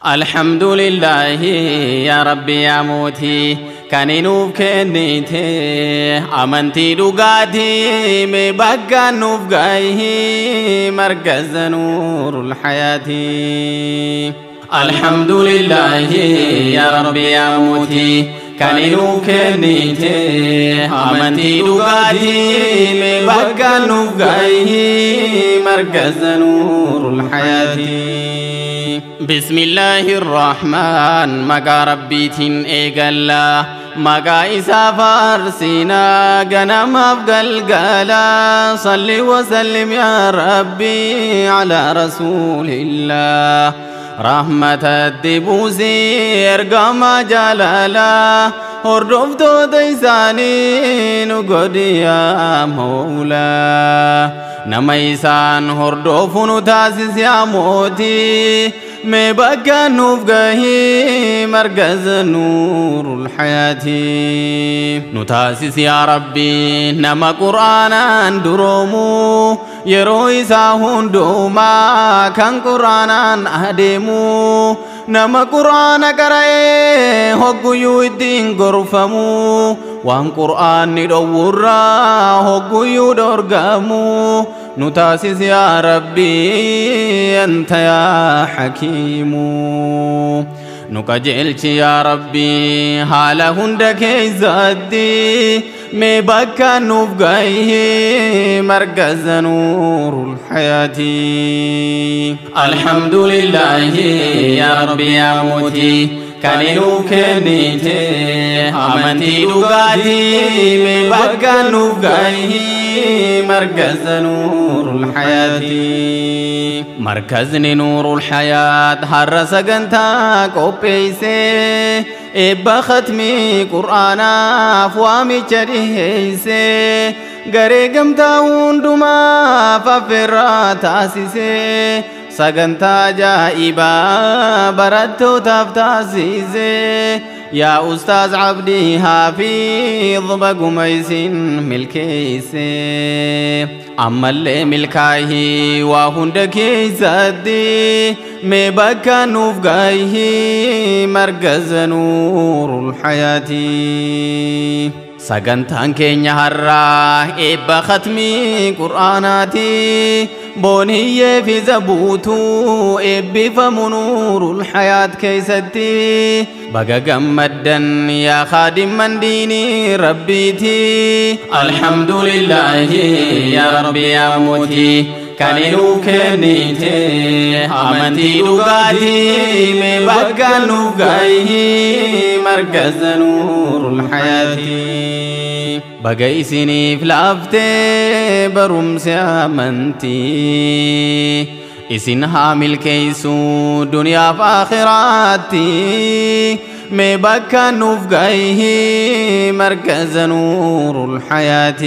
الحمد لله يا ربي يا موتي كانينوف كنيته أمنتي دقاتي مبقى نوفقايه مركز نور الحياة. الحمد لله يا ربي يا موتي كانينوف كنيته أمنتي دقاتي مبقى نوفقايه مركز نور الحياة. بسم الله الرحمن مقا ربيتين إيقالا مقا إسا فارسينا قنم أفقل قالا صل وسلم يا ربي على رسول الله رحمة الدبوسي ارقام جلالا هردفتو ديساني نقود يا مولا نميسان هردفو نتاسس يا موتي مبقى نوفقه مركز نور الحياة. نتاسس يا ربي نما قرآن درومو يروي ساهون دوما كان قرآن أهدمو نما قرآن قرأي هقو يودين قرفمو وان قرآن ندورا هقو يدرقمو نتاسس يا ربي أنت يا حكيم نكجلش يا ربي حالا هندك زادي مبكى نفقيه مركز نور الحياة. الحمد لله يا ربي يا موتي كانينو كنيته أمنتي دقاتي مبكى نفقيه مركز نور الحياة. مركز نور الحياة هرس قنتا قبيسي إبا ختمي قرآن أفوامي چريسي غري قمتا هندما ففرا تاسيسي سقنتا جائبا براتو تفتاسيسي يا أستاذ عبدي حافظ بقميس ملكيسي أما اللي ملكايه وهندكي زادي مبكى نفقايه مركز نور الحياة. سقنتان كينيا هرّا إبا ختمي قرآناتي بونية في زبوتو إبي فمنور الحياة كيستي بقى قمدًا يا خادم من ديني ربيتي. الحمد لله يا ربي يا موتي كانينو كنيته أمنتي دقاتي مبقى نفقايه مركز نور الحياة. بقى إسني فلافتي برمس أمنتي إسن حامل كيسو دنيا فآخراتي مبكى نفقايه مركز نور الحياة.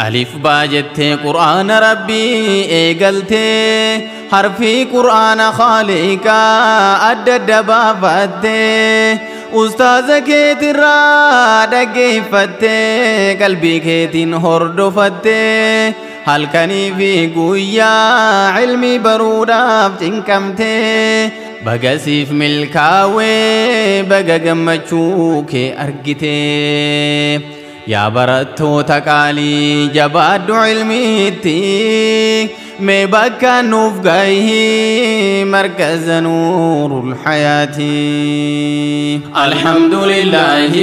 ألف باجت قرآن ربي إيقلتي حرفي قرآن خالقا أدد بافتي أستاذ كيتر دقي فتي قلبي كيتين هردو فتي هل كاني في قويا علمي برودا فتنكمتي بقى سيف ملكاوي بقى قمتشوكي أرقتي يا برتو تقالي جباد علميتي مبكى نفقايه مركز نور الحياة. الحمد لله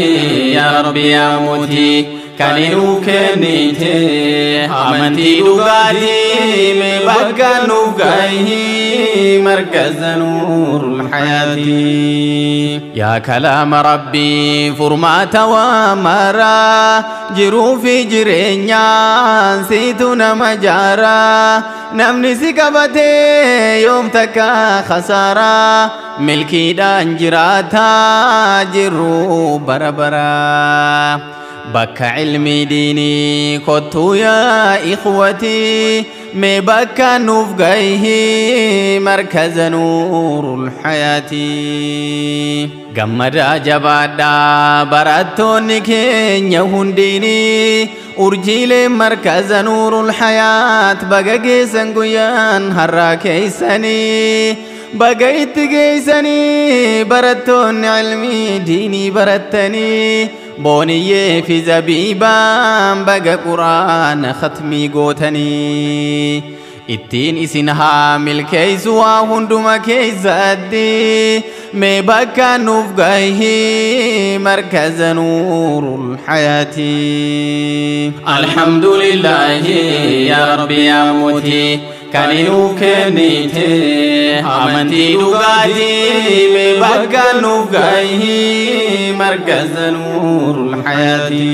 يا ربي يا موتي كانينو كنيته أمنتي دقاتي مبكى نفقايه مركز نور الحياة. يا كلام ربي فرمات وامرا جرو في جرينيا سيتنا مجارا نمني سكبتي يوم تكا خسارا ملكي دانجراتا جرو بربرا بكى علمي ديني كنتو يا إخوتي مبكى نفقايه مركز نور الحياة. قمدا جبادا براتوني كين يهنديني أرجيل مركز نور الحياة بقى جيسن قيان هرا كيساني بقيت قيسني برتون علمي ديني برتني بوني في زبيبان بقى قرآن ختمي قوتني ittiin isin haamil keeysu waa hunduma keeysaddi mee bakka nuuf gahi markaza nuurul hayaati alhamdulillahi ya rabbi ya muti kan nuuf kennite amantii dhugaati mee bakka nuuf gahi markaza nuurul hayaati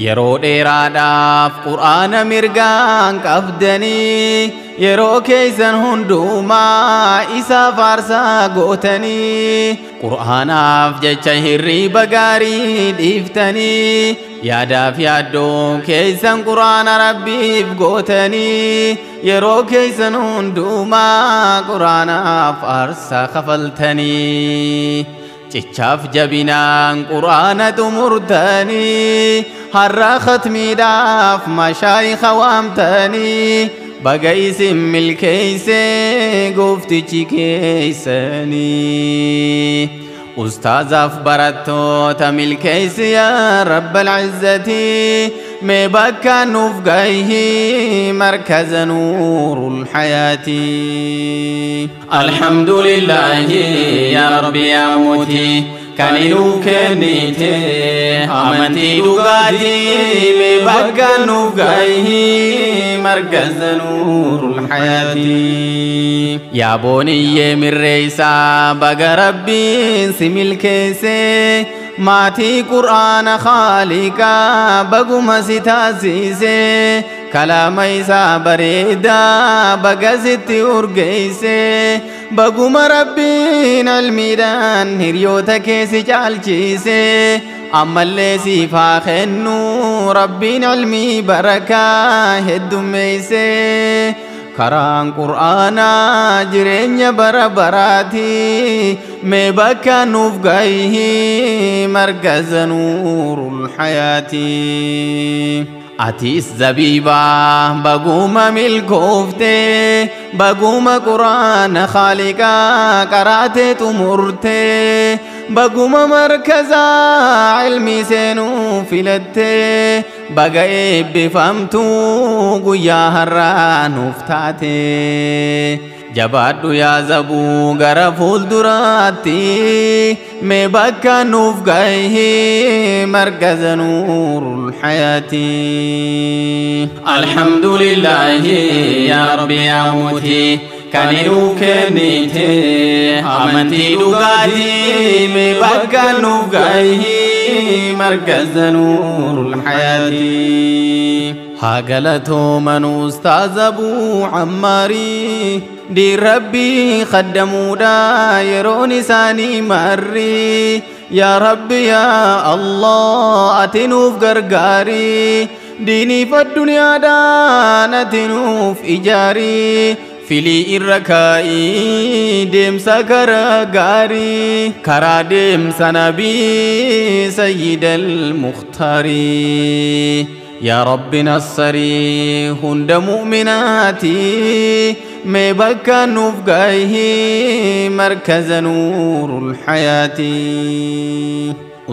yeroo dheeraadhaaf qur'aana mirgaan qabdanii yeroo keeysan hundumaa isa faarsaa gootanii qur'aanaaf jecha hirriba gaarii dhiiftanii yaadaaf yaaddoo keeysan qur'aana rabbiif gootanii yeroo keeysan hundumaa qur'aanaaf faarsaa kafaltanii cichaaf jabinaan qur'aana xumurtanii har'a khatmiidhaaf mashaayikha waamtanii baga isin milkeeyse gooftichi keeysanii ustaazaaf barattoota milkeeyse yaa rabbal izzati mee bakka nuuf gahi markaza nuurul hayaati alhamdulillahi ya rabbi ya muti kan nuuf kennite amantii dhugaati mee bakka nuuf gahi markaza nuurul hayaati yaa booniyyee mirreeysaa baga rabbiin si milkeeyse maatii qur'aana khaaliqaa baguma si taasise kalaama isaa bareedaa baga sitti urgeeyse baguma rabbiin ilmiidhaan hiriyoota keesi caalchise ammallee siif haa kennu rabbiin ilmii barakaa heddummeeyse karaan qur'aanaa jireenya bara baraati mee bakka nuuf gahi markaza nuurul hayaati atis zabiba baguma milkoofte baguma qur'aana khaaliqaa qaraate xumurte baguma markaza ilmi seenuu filatte baga eebbifamtu guyyaa har'aa nuuf taate jabaadhu yaa zabuu gara fuulduraatti mee bakka nuuf gahi markaza nuurul hayaati alhamdulillahi ya rabbi ya muti kan nuuf kennite amantii dhugaati mee bakka nuuf gahi markaza nuurul hayaati هاجلتو من أستاذ أبو عماري دي ربي خدمو دا يروني ساني مري يا ربي يا الله أتنوف غرغاري ديني فالدنيا دا نتنوف إجاري فيلي الركائي ديم سكر غاري كرا ديم سنبي سيد المختاري يا رب نصري هند مؤمناتي مي بكا نفقايه مركز نور الحياة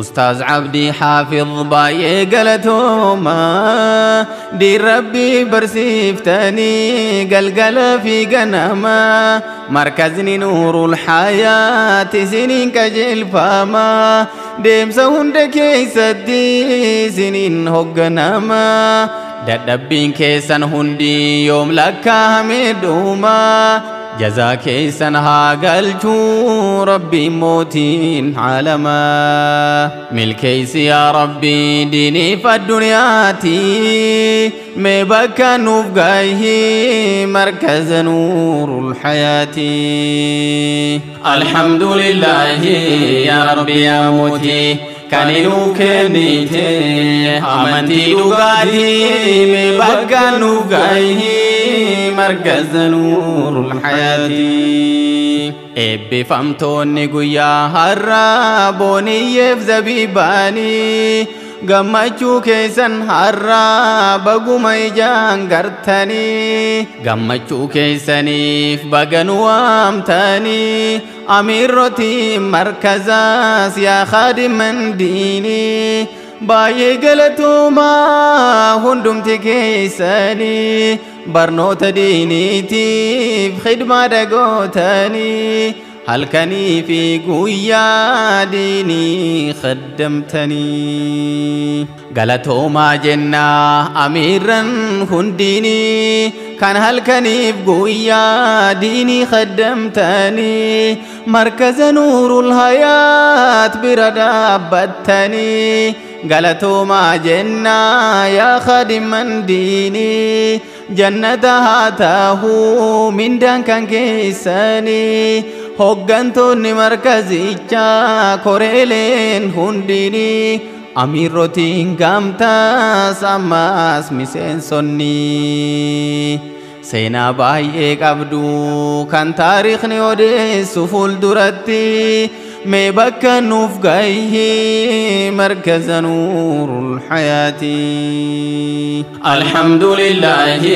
أستاذ عبدي حافظ باي قلتهما دي ربي برسيفتني قلقل في قنما مركزني نور الحياة سنين كجل فاما ديم سهند كيسدي سنين هقنما دادبين كيسن هندي يوم لكا همدوما جزاك سنها قلتو ربي موتين عالما ملكيس يا ربي ديني فالدنياتي مبكا نفقايه مركز نور الحياة الحمد لله يا ربي يا موتي كانوا كنيتي أمنتي لغاتي مبكا نفقايه مركز نور الحياة إبفمتوني قويا هرابوني يفزبيباني gammachuu keessan har'aa baguma ijaan gartanii gammachuu keessaniif baganu waamtanii amiirrotii markazaas yaa khaadiman diinii baay'ee galatuumaa hundumti keessanii barnoota diiniitiif khidmaa dagootanii halkanii fi guyyaa diinii khaddamtanii galatoomaa jennaa amiirran hundinii kan halkaniif guyyaa diinii khaddamtanii markaza nuurul hayaat bira dhaabbattanii galatoomaa jennaa yaa khadiman diinii jannata haa taahuu mindaan kan keessanii hoggantoonni markazichaa koreeleen hundinii amiirrotiin gamtaas ammaas miseensonni seenaa baay'ee qabdu kan taariikhni odeessu fuulduratti mee bakka nuuf gaihii markaza nuurul hayaati alhamdulillahi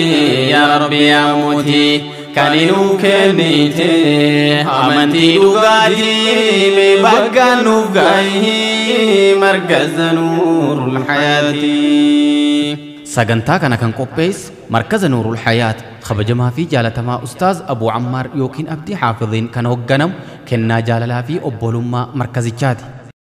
yaa rabbi yaa muutii kaninuu kennite amantii dhugaatii mee bakka nuuf gaihii markaza nuurul hayaati sagantaa kana kan qophees markaza nuurul hayaat خبجما في جالتما أستاذ أبو عمار يوكين أبدي حافظين كان هجنم كنا جاللا في أبولما مركز جاتي